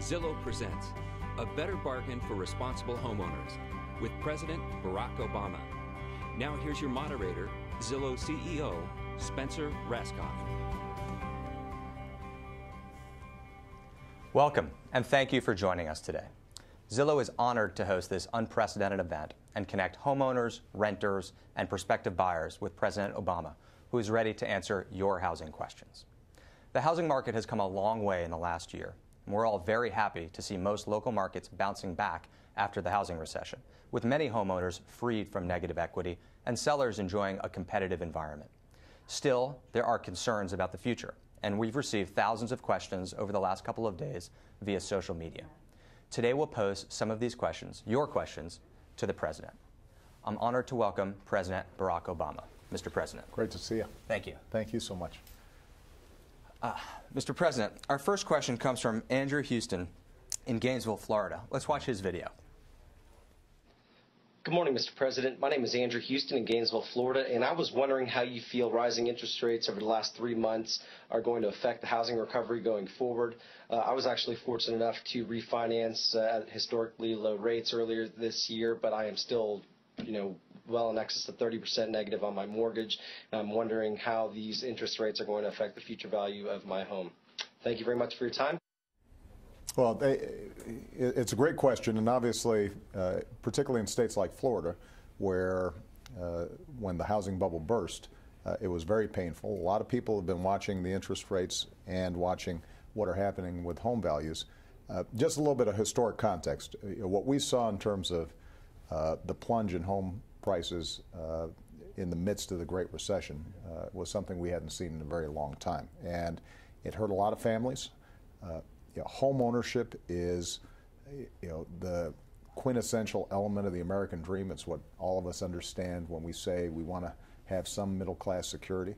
Zillow presents A Better Bargain for Responsible Homeowners with President Barack Obama. Now here's your moderator, Zillow CEO, Spencer Raskoff. Welcome, and thank you for joining us today. Zillow is honored to host this unprecedented event and connect homeowners, renters, and prospective buyers with President Obama, who is ready to answer your housing questions. The housing market has come a long way in the last year, and we're all very happy to see most local markets bouncing back after the housing recession, with many homeowners freed from negative equity and sellers enjoying a competitive environment. Still, there are concerns about the future, and we've received thousands of questions over the last couple of days via social media. Today we'll pose some of these questions, your questions, to the President. I'm honored to welcome President Barack Obama. Mr. President. Great to see you. Thank you. Thank you so much. Mr. President, our first question comes from Andrew Houston in Gainesville, Florida. Let's watch his video. Good morning, Mr. President. My name is Andrew Houston in Gainesville, Florida, and I was wondering how you feel rising interest rates over the last 3 months are going to affect the housing recovery going forward. I was actually fortunate enough to refinance at historically low rates earlier this year, but I am still, well in excess of 30% negative on my mortgage. And I'm wondering how these interest rates are going to affect the future value of my home. Thank you very much for your time. Well, it's a great question, and obviously, particularly in states like Florida, where when the housing bubble burst, it was very painful. A lot of people have been watching the interest rates and watching what are happening with home values. Just a little bit of historic context. What we saw in terms of the plunge in home prices in the midst of the Great Recession was something we hadn't seen in a very long time, and it hurt a lot of families. Home ownership is, the quintessential element of the American dream. It's what all of us understand when we say we want to have some middle-class security.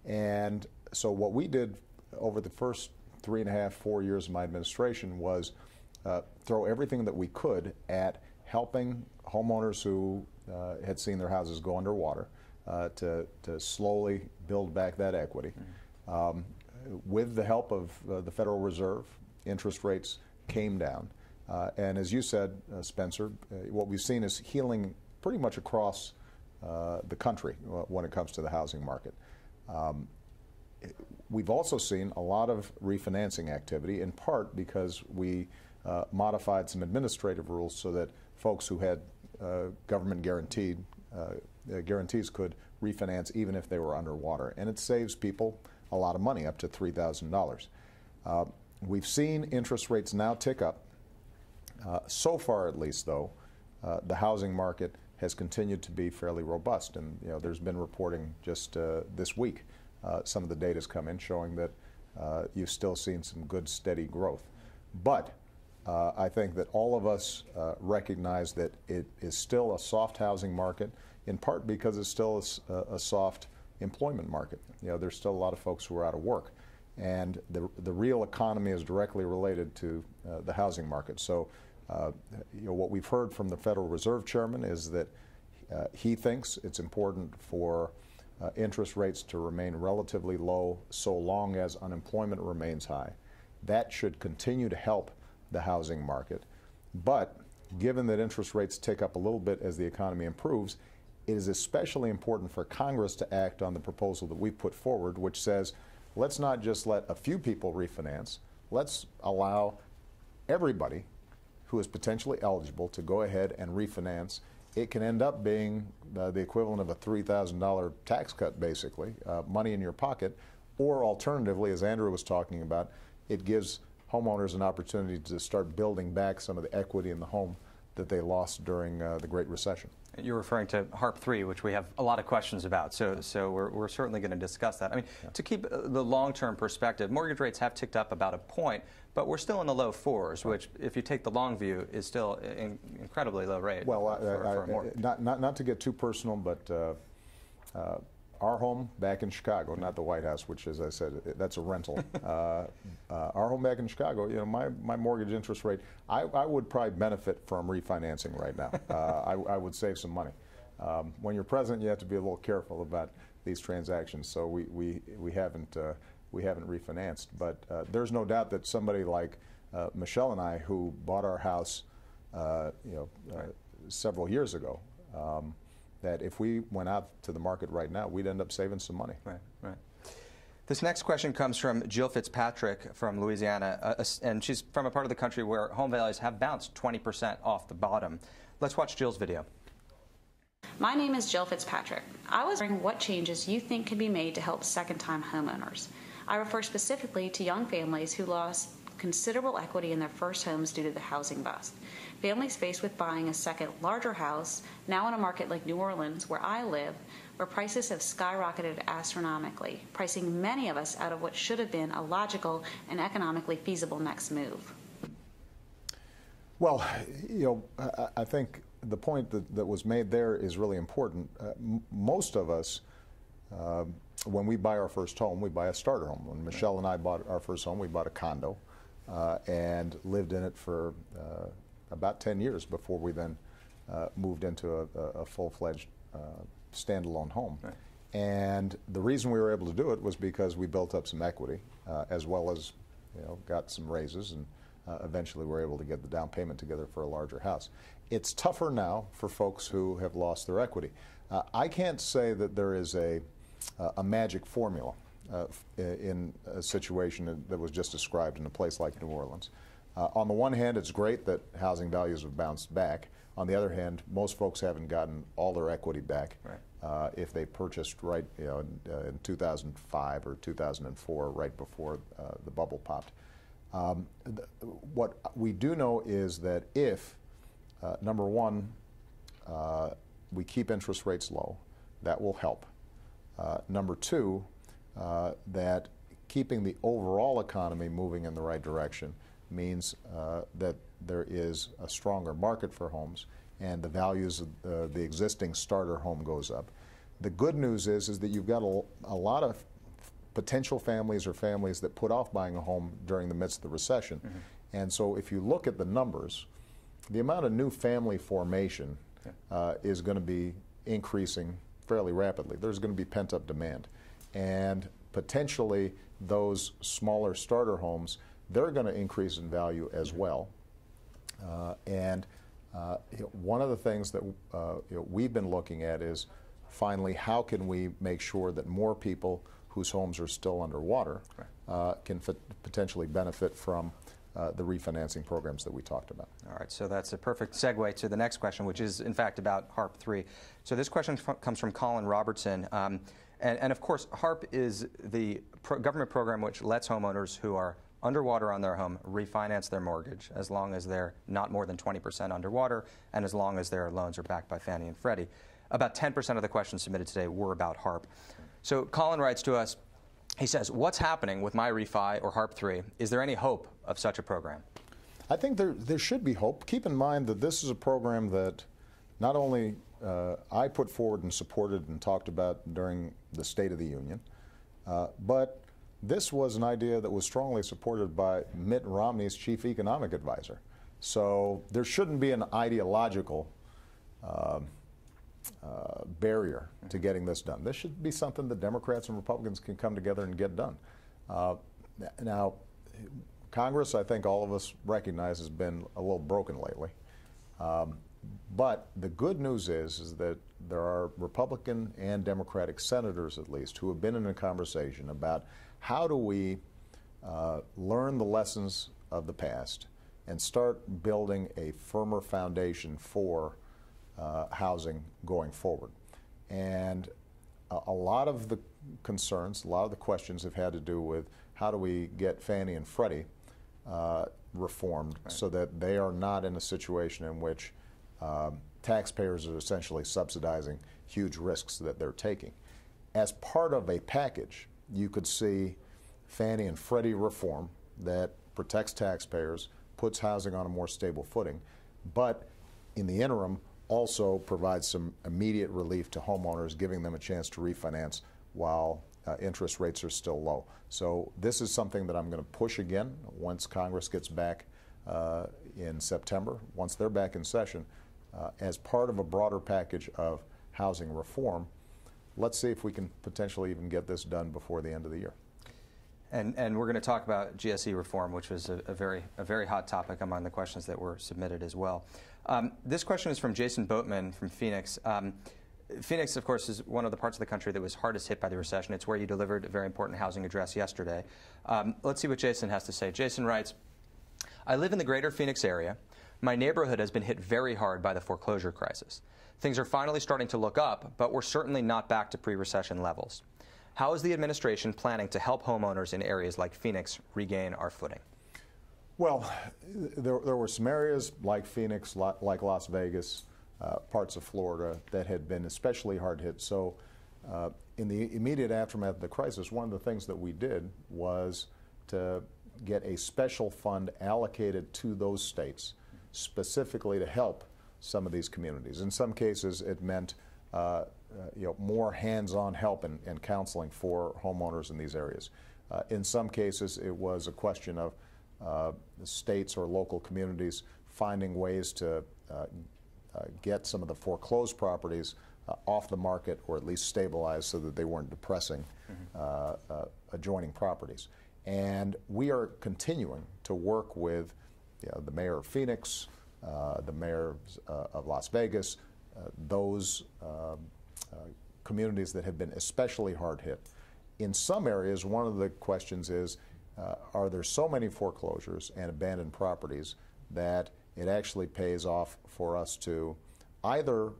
And so what we did over the first 3.5, 4 years of my administration was throw everything that we could at helping homeowners who had seen their houses go underwater to slowly build back that equity. With the help of the Federal Reserve, interest rates came down. And as you said, Spencer, what we've seen is healing pretty much across the country when it comes to the housing market. We've also seen a lot of refinancing activity, in part because we modified some administrative rules so that folks who had government guarantees could refinance even if they were underwater. And it saves people a lot of money, up to $3,000. We've seen interest rates now tick up. So far, at least, though, the housing market has continued to be fairly robust. And there's been reporting just this week. Some of the data's come in showing that you've still seen some good, steady growth. But I think that all of us recognize that it is still a soft housing market, in part because it's still a soft employment market. There's still a lot of folks who are out of work. And the real economy is directly related to the housing market. So, what we've heard from the Federal Reserve Chairman is that he thinks it's important for interest rates to remain relatively low so long as unemployment remains high. That should continue to help the housing market. But given that interest rates tick up a little bit as the economy improves, it is especially important for Congress to act on the proposal that we put forward, which says, let's not just let a few people refinance. Let's allow everybody who is potentially eligible to go ahead and refinance. It can end up being the equivalent of a $3,000 tax cut, basically, money in your pocket. Or alternatively, as Andrew was talking about, it gives homeowners an opportunity to start building back some of the equity in the home that they lost during the Great Recession. You're referring to HARP 3, which we have a lot of questions about, so we're certainly going to discuss that. I mean, to keep the long-term perspective, mortgage rates have ticked up about a point, but we're still in the low fours, which, if you take the long view, is still an incredibly low rate. Well, for a mortgage. Not to get too personal, but our home back in Chicago, not the White House, which, as I said, that's a rental. Our home back in Chicago, my mortgage interest rate, I would probably benefit from refinancing right now. I would save some money. When you're president, you have to be a little careful about these transactions, so we haven't refinanced. But there's no doubt that somebody like Michelle and I, who bought our house several years ago, that if we went out to the market right now, we'd end up saving some money. Right, right. This next question comes from Jill Fitzpatrick from Louisiana, and she's from a part of the country where home values have bounced 20% off the bottom. Let's watch Jill's video. My name is Jill Fitzpatrick. I was wondering what changes you think can be made to help second-time homeowners. I refer specifically to young families who lost considerable equity in their first homes due to the housing bust. Families faced with buying a second, larger house, now in a market like New Orleans, where I live, where prices have skyrocketed astronomically, pricing many of us out of what should have been a logical and economically feasible next move. Well, I think the point that was made there is really important. Most of us, when we buy our first home, we buy a starter home. When Michelle and I bought our first home, we bought a condo and lived in it for about 10 years before we then moved into a full-fledged standalone home. Right. And the reason we were able to do it was because we built up some equity, as well as got some raises, and eventually were able to get the down payment together for a larger house. It's tougher now for folks who have lost their equity. I can't say that there is a magic formula in a situation that was just described in a place like New Orleans. On the one hand, it's great that housing values have bounced back. On the other hand, most folks haven't gotten all their equity back. Right. If they purchased right in 2005 or 2004, right before the bubble popped. What we do know is that if, number one, we keep interest rates low, that will help. Number two, that keeping the overall economy moving in the right direction means that there is a stronger market for homes, and the values of the existing starter home goes up. The good news is that you've got a lot of potential families or families that put off buying a home during the midst of the recession. Mm-hmm. And so if you look at the numbers, the amount of new family formation is going to be increasing fairly rapidly. There's going to be pent-up demand. And potentially those smaller starter homes, they're going to increase in value as well. One of the things that we've been looking at is finally how can we make sure that more people whose homes are still underwater can potentially benefit from the refinancing programs that we talked about. All right, so that's a perfect segue to the next question, which is in fact about HARP 3. So this question comes from Colin Robertson. And of course, HARP is the government program which lets homeowners who are underwater on their home refinance their mortgage as long as they're not more than 20% underwater and as long as their loans are backed by Fannie and Freddie. About 10% of the questions submitted today were about HARP. So Colin writes to us, he says, what's happening with my refi or HARP 3? Is there any hope of such a program? I think there should be hope. Keep in mind that this is a program that not only I put forward and supported and talked about during the State of the Union, but this was an idea that was strongly supported by Mitt Romney's chief economic advisor. So there shouldn't be an ideological barrier to getting this done. This should be something that Democrats and Republicans can come together and get done. Now, Congress, I think all of us recognize, has been a little broken lately. But the good news is that there are Republican and Democratic senators, at least, who have been in a conversation about how do we learn the lessons of the past and start building a firmer foundation for housing going forward. And a lot of the concerns, a lot of the questions have had to do with how do we get Fannie and Freddie reformed so that they are not in a situation in which taxpayers are essentially subsidizing huge risks that they're taking. As part of a package, you could see Fannie and Freddie reform that protects taxpayers, puts housing on a more stable footing, but in the interim also provides some immediate relief to homeowners, giving them a chance to refinance while interest rates are still low. So this is something that I'm going to push again once Congress gets back in September, once they're back in session, as part of a broader package of housing reform. Let's see if we can potentially even get this done before the end of the year. And we're going to talk about GSE reform, which was a very hot topic among the questions that were submitted as well. This question is from Jason Boatman from Phoenix. Phoenix, of course, is one of the parts of the country that was hardest hit by the recession. It's where you delivered a very important housing address yesterday. Let's see what Jason has to say. Jason writes, I live in the greater Phoenix area. My neighborhood has been hit very hard by the foreclosure crisis. Things are finally starting to look up, but we're certainly not back to pre-recession levels. How is the administration planning to help homeowners in areas like Phoenix regain our footing? Well, there were some areas like Phoenix, like Las Vegas, parts of Florida that had been especially hard hit. So in the immediate aftermath of the crisis, one of the things that we did was to get a special fund allocated to those states specifically to help some of these communities. In some cases, it meant more hands-on help and counseling for homeowners in these areas. In some cases, it was a question of states or local communities finding ways to get some of the foreclosed properties off the market, or at least stabilized so that they weren't depressing adjoining properties. And we are continuing to work with the mayor of Phoenix, the mayor of Las Vegas, those communities that have been especially hard hit. In some areas, one of the questions is, are there so many foreclosures and abandoned properties that it actually pays off for us to either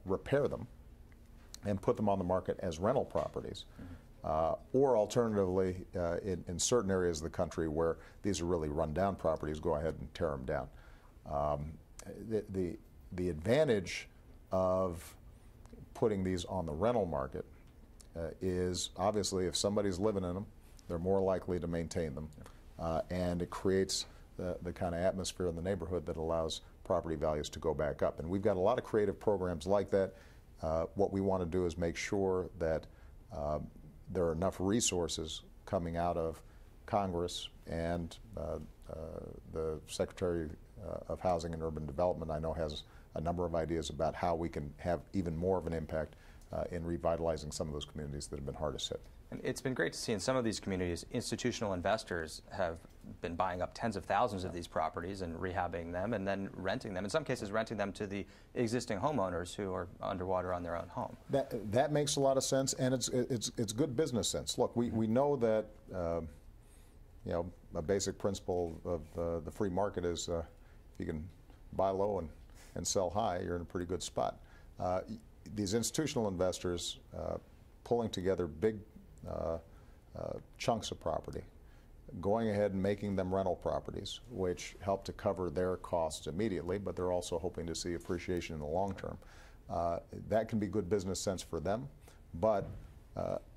repair them and put them on the market as rental properties, or alternatively, in certain areas of the country where these are really run-down properties, go ahead and tear them down. The advantage of putting these on the rental market is obviously if somebody's living in them, they're more likely to maintain them, and it creates the kind of atmosphere in the neighborhood that allows property values to go back up. And we've got a lot of creative programs like that. What we want to do is make sure that there are enough resources coming out of Congress and the Secretary of Housing and Urban Development, I know, has a number of ideas about how we can have even more of an impact in revitalizing some of those communities that have been hardest hit. And it's been great to see in some of these communities, institutional investors have been buying up tens of thousands of these properties and rehabbing them and then renting them, in some cases renting them to the existing homeowners who are underwater on their own home. That makes a lot of sense, and it's good business sense. Look, we know that a basic principle of the free market is if you can buy low and sell high, you're in a pretty good spot. These institutional investors pulling together big chunks of property, going ahead and making them rental properties, which help to cover their costs immediately, but they're also hoping to see appreciation in the long term. That can be good business sense for them, but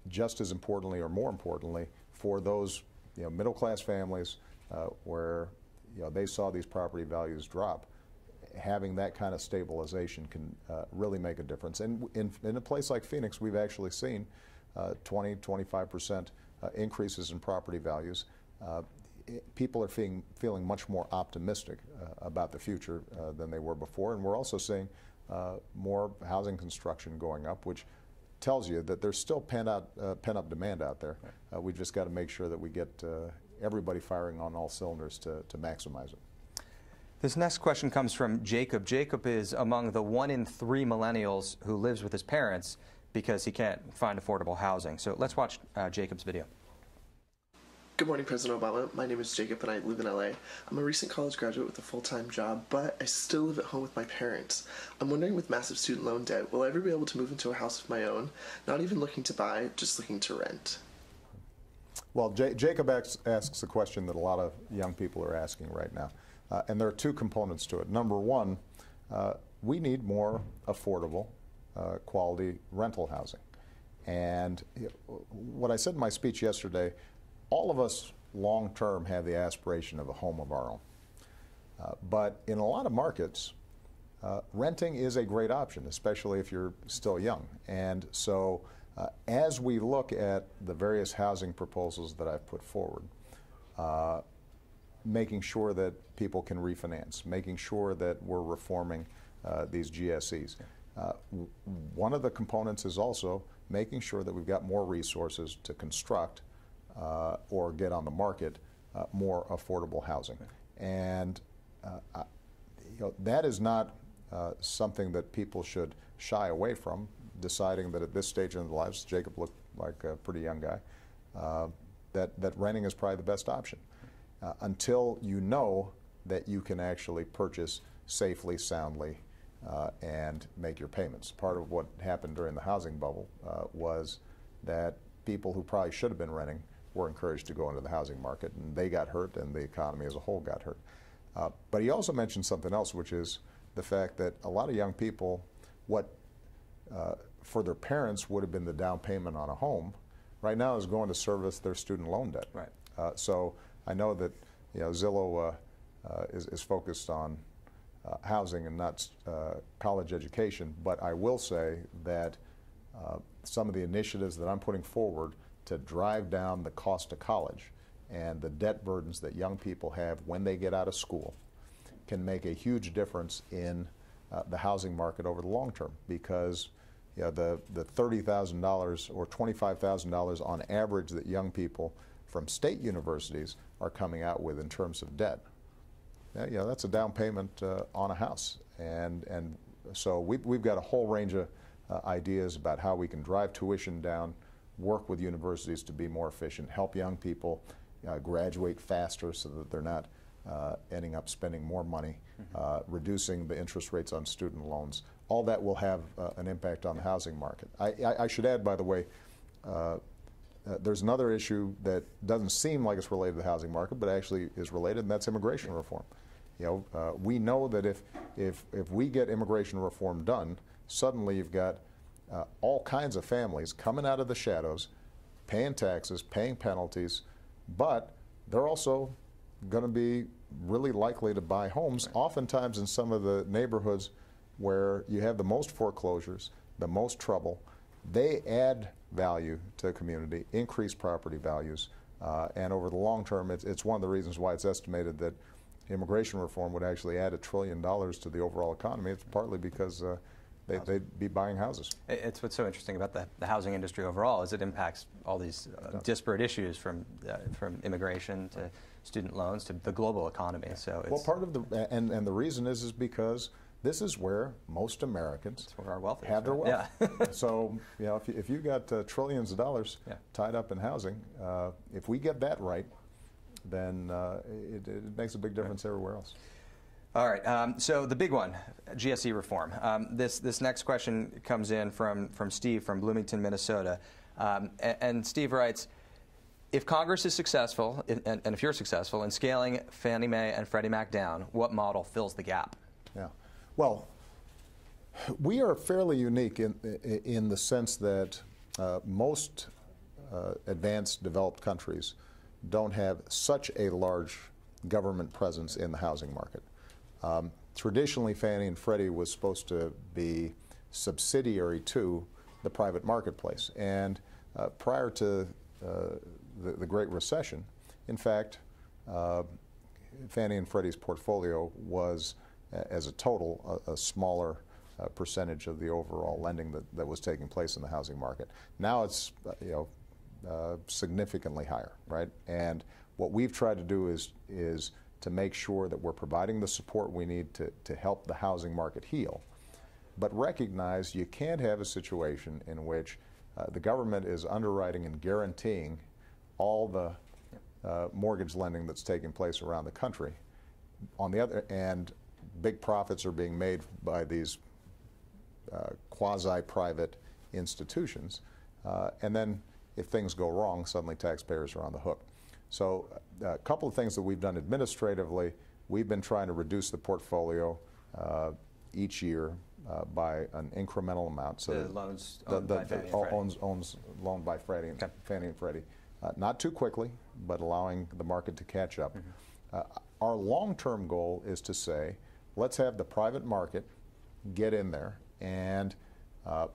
just as importantly, or more importantly, for those middle-class families where they saw these property values drop, having that kind of stabilization can really make a difference. And in a place like Phoenix, we've actually seen 20–25% increases in property values. People are feeling much more optimistic about the future than they were before, and we're also seeing more housing construction going up, which tells you that there's still pent-up demand out there. We've just got to make sure that we get everybody firing on all cylinders to maximize it. This next question comes from Jacob. Jacob is among the 1 in 3 millennials who lives with his parents because he can't find affordable housing. So let's watch Jacob's video. Good morning, President Obama. My name is Jacob and I live in LA. I'm a recent college graduate with a full-time job, but I still live at home with my parents. I'm wondering, with massive student loan debt, will I ever be able to move into a house of my own? Not even looking to buy, just looking to rent. Well, Jacob asks a question that a lot of young people are asking right now. And there are two components to it. Number one, we need more affordable, quality rental housing. And what I said in my speech yesterday, all of us long-term have the aspiration of a home of our own. But in a lot of markets, renting is a great option, especially if you're still young. And so as we look at the various housing proposals that I've put forward, making sure that people can refinance, making sure that we're reforming these GSEs. One of the components is also making sure that we've got more resources to construct or get on the market more affordable housing. And that is not something that people should shy away from, deciding that at this stage in their lives, Jacob looked like a pretty young guy, that renting is probably the best option. Until you know that you can actually purchase safely, soundly, and make your payments. Part of what happened during the housing bubble was that people who probably should have been renting were encouraged to go into the housing market, and they got hurt, and the economy as a whole got hurt. But he also mentioned something else, which is the fact that a lot of young people, what for their parents would have been the down payment on a home, right now is going to service their student loan debt. Right. So I know that Zillow is focused on housing and not college education, but I will say that some of the initiatives that I'm putting forward to drive down the cost of college and the debt burdens that young people have when they get out of school can make a huge difference in the housing market over the long term, because the $30,000 or $25,000 on average that young people from state universities are coming out with in terms of debt, that's a down payment on a house. And so we've got a whole range of ideas about how we can drive tuition down, work with universities to be more efficient, help young people graduate faster so that they're not ending up spending more money, reducing the interest rates on student loans. All that will have an impact on the housing market. I should add, by the way, there's another issue that doesn't seem like it's related to the housing market, but actually is related, and that's immigration reform. We know that if we get immigration reform done, suddenly you've got all kinds of families coming out of the shadows, paying taxes, paying penalties, but they're also going to be really likely to buy homes, oftentimes in some of the neighborhoods where you have the most foreclosures, the most trouble. They add value to the community, increase property values, and over the long term, it's one of the reasons why it's estimated that immigration reform would actually add $1 trillion to the overall economy. It's partly because they'd be buying houses. It's what's so interesting about the housing industry overall is it impacts all these disparate issues from immigration to student loans to the global economy. So it's, well, part of the and the reason is because this is where most Americans where our wealth have their wealth. Yeah. So if you got trillions of dollars tied up in housing, if we get that right, then it makes a big difference everywhere else. All right, so the big one, GSE reform. This next question comes in from Steve from Bloomington, Minnesota. And Steve writes, if Congress is successful, and if you're successful in scaling Fannie Mae and Freddie Mac down, what model fills the gap? Yeah, well, we are fairly unique in the sense that most advanced developed countries don't have such a large government presence in the housing market. Traditionally, Fannie and Freddie was supposed to be subsidiary to the private marketplace. And prior to the Great Recession, in fact, Fannie and Freddie's portfolio was, as a total, a smaller percentage of the overall lending that was taking place in the housing market. Now it's significantly higher, right? And what we've tried to do is to make sure that we're providing the support we need to help the housing market heal, but recognize you can't have a situation in which the government is underwriting and guaranteeing all the mortgage lending that's taking place around the country. On the other, and big profits are being made by these quasi-private institutions, and then if things go wrong, suddenly taxpayers are on the hook. So a couple of things that we've done administratively, we've been trying to reduce the portfolio each year by an incremental amount. So the loans owned by Fannie and Freddie. Owns loaned by Fannie and Freddie. Not too quickly, but allowing the market to catch up. Our long-term goal is to say, let's have the private market get in there and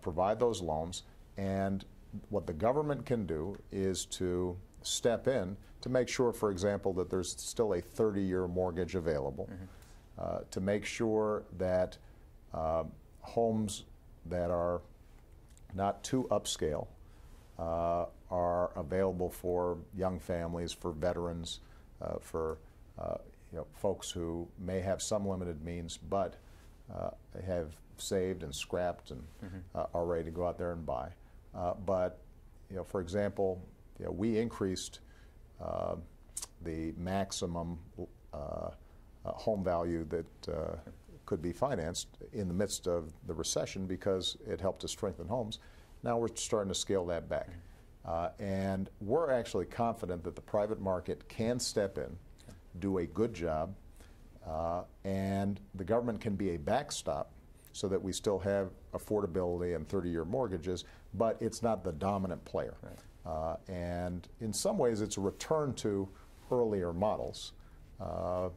provide those loans, and what the government can do is to step in to make sure, for example, that there's still a 30-year mortgage available, to make sure that homes that are not too upscale are available for young families, for veterans, for folks who may have some limited means, but have saved and scrapped and are ready to go out there and buy. But for example, we increased the maximum home value that could be financed in the midst of the recession because it helped to strengthen homes. Now we're starting to scale that back. And we're actually confident that the private market can step in, do a good job, and the government can be a backstop so that we still have affordability and 30-year mortgages, but it's not the dominant player. Right. And in some ways, it's a return to earlier models. The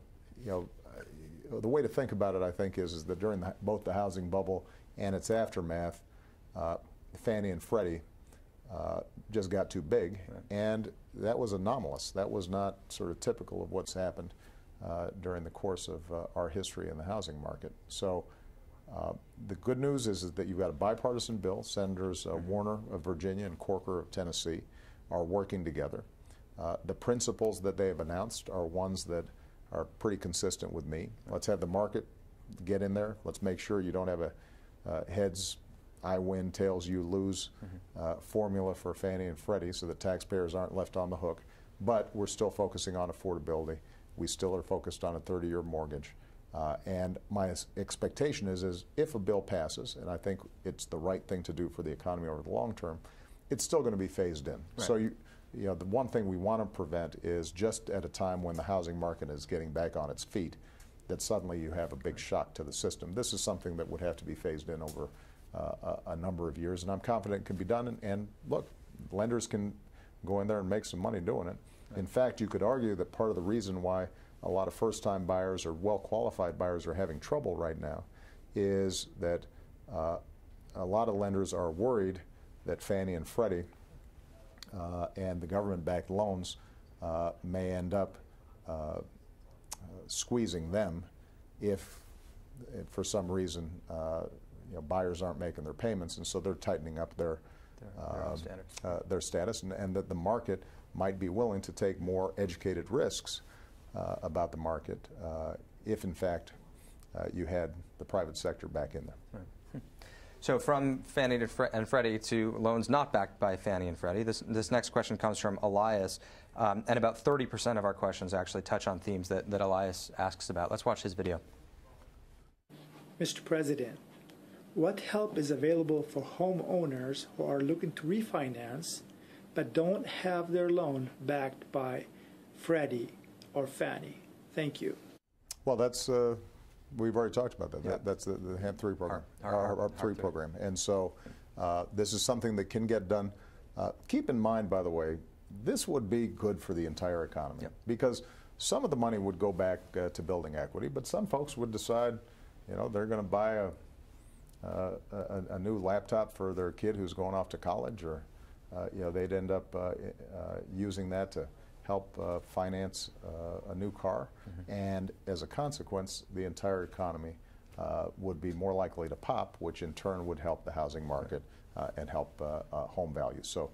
way to think about it, I think, is that during both the housing bubble and its aftermath, Fannie and Freddie just got too big, right. And that was anomalous. That was not sort of typical of what's happened during the course of our history in the housing market. So the good news is that you've got a bipartisan bill. Senators Warner of Virginia and Corker of Tennessee are working together. The principles that they have announced are ones that are pretty consistent with me. Let's have the market get in there. Let's make sure you don't have a heads, I win, tails, you lose formula for Fannie and Freddie so that taxpayers aren't left on the hook. But we're still focusing on affordability. We still are focused on a 30-year mortgage. And my expectation is if a bill passes, and I think it's the right thing to do for the economy over the long term, it's still going to be phased in. Right. So the one thing we want to prevent is just at a time when the housing market is getting back on its feet, that suddenly you have a big shock to the system. This is something that would have to be phased in over a number of years, and I'm confident it can be done. And look, lenders can go in there and make some money doing it. Right. In fact, you could argue that part of the reason why a lot of first-time buyers or well-qualified buyers are having trouble right now is that a lot of lenders are worried that Fannie and Freddie and the government-backed loans may end up squeezing them if for some reason buyers aren't making their payments, and so they're tightening up their status, and that the market might be willing to take more educated risks about the market if, in fact, you had the private sector back in there. Right. So from Fannie and Freddie to loans not backed by Fannie and Freddie, this next question comes from Elias, and about 30% of our questions actually touch on themes that Elias asks about. Let's watch his video. Mr. President, what help is available for homeowners who are looking to refinance but don't have their loan backed by Freddie or Fannie? Thank you. Well, that's we've already talked about that. Yep. That's the HAMP 3 program, our 3 program. And so this is something that can get done. Keep in mind, by the way, this would be good for the entire economy. Yep. Because some of the money would go back to building equity, but some folks would decide, they're going to buy a new laptop for their kid who's going off to college, or they'd end up using that to help finance a new car, and as a consequence, the entire economy would be more likely to pop, which in turn would help the housing market and help home values. So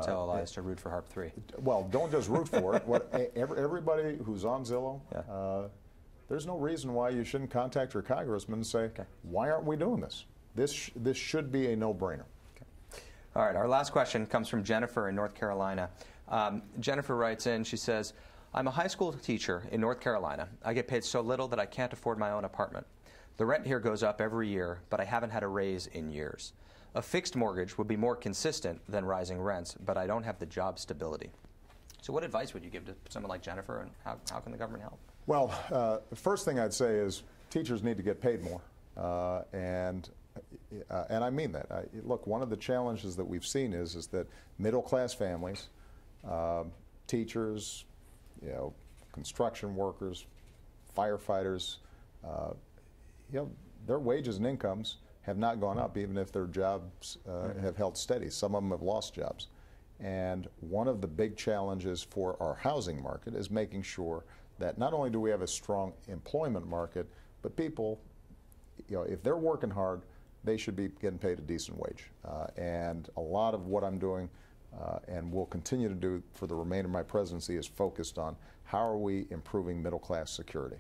tell Elias to root for HARP 3. Well, don't just root for it. Everybody who's on Zillow, there's no reason why you shouldn't contact your congressman and say, why aren't we doing this? This should be a no-brainer. Okay. All right, our last question comes from Jennifer in North Carolina. Jennifer writes in, she says, I'm a high school teacher in North Carolina. I get paid so little that I can't afford my own apartment. The rent here goes up every year, but I haven't had a raise in years. A fixed mortgage would be more consistent than rising rents, but I don't have the job stability. So what advice would you give to someone like Jennifer, and how can the government help? Well, the first thing I'd say is teachers need to get paid more, and I mean that. Look, one of the challenges that we've seen is that middle-class families, teachers, construction workers, firefighters, their wages and incomes have not gone up, even if their jobs have held steady. Some of them have lost jobs. And one of the big challenges for our housing market is making sure that not only do we have a strong employment market, but people, if they're working hard, they should be getting paid a decent wage. And a lot of what I'm doing and will continue to do for the remainder of my presidency, is focused on how are we improving middle-class security,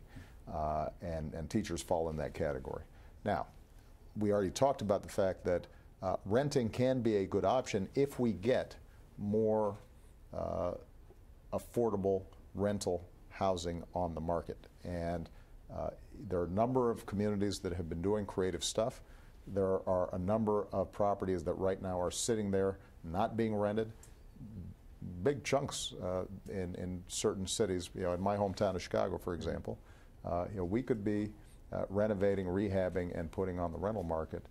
and teachers fall in that category. Now, we already talked about the fact that renting can be a good option if we get more affordable rental housing on the market. And there are a number of communities that have been doing creative stuff. There are a number of properties that right now are sitting there not being rented. Big chunks in certain cities, in my hometown of Chicago, for example, we could be renovating, rehabbing, and putting on the rental market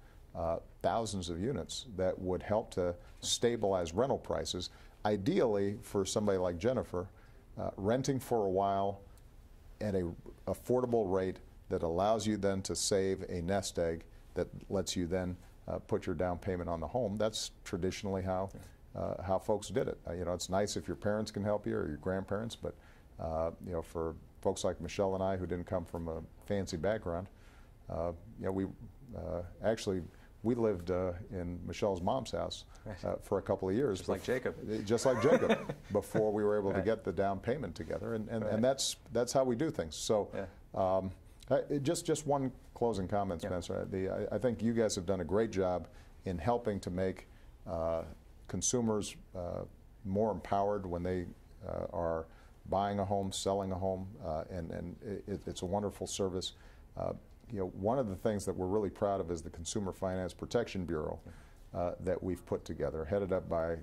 thousands of units that would help to stabilize rental prices. Ideally, for somebody like Jennifer, renting for a while at an affordable rate that allows you then to save a nest egg that lets you then put your down payment on the home. That's traditionally how folks did it. It's nice if your parents can help you or your grandparents, but for folks like Michelle and I, who didn't come from a fancy background, we lived in Michelle's mom's house for a couple of years. Just like Jacob. Just like Jacob, before we were able to get the down payment together. And that's how we do things. So just one closing comment, Spencer. I think you guys have done a great job in helping to make consumers more empowered when they are buying a home, selling a home, and it's a wonderful service. One of the things that we're really proud of is the Consumer Finance Protection Bureau that we've put together, headed up by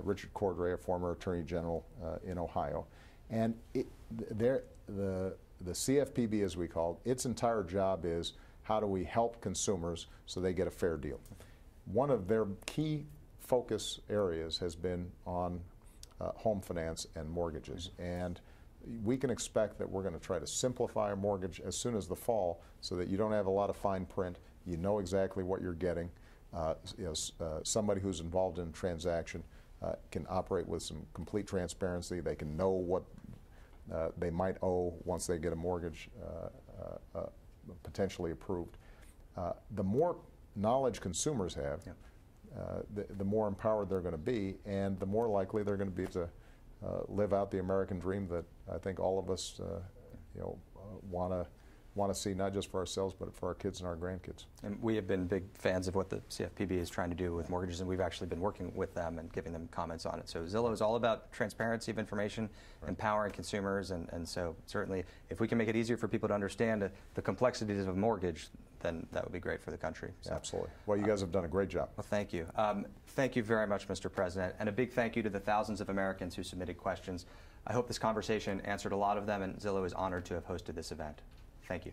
Richard Cordray, a former Attorney General in Ohio. And the CFPB, as we call it, its entire job is how do we help consumers so they get a fair deal. One of their key focus areas has been on home finance and mortgages. And we can expect that we're going to try to simplify a mortgage as soon as the fall so that you don't have a lot of fine print. You know exactly what you're getting. Somebody who's involved in a transaction can operate with some complete transparency. They can know what they might owe once they get a mortgage potentially approved. The more knowledge consumers have, the more empowered they're going to be, and the more likely they're going to be to live out the American dream that I think all of us want to see, not just for ourselves, but for our kids and our grandkids. And we have been big fans of what the CFPB is trying to do with mortgages, and we've actually been working with them and giving them comments on it. So Zillow is all about transparency of information, empowering consumers, and so certainly if we can make it easier for people to understand the complexities of a mortgage, then that would be great for the country. So, absolutely. Well, you guys have done a great job. Well, thank you. Thank you very much, Mr. President, and a big thank you to the thousands of Americans who submitted questions. I hope this conversation answered a lot of them, and Zillow is honored to have hosted this event. Thank you.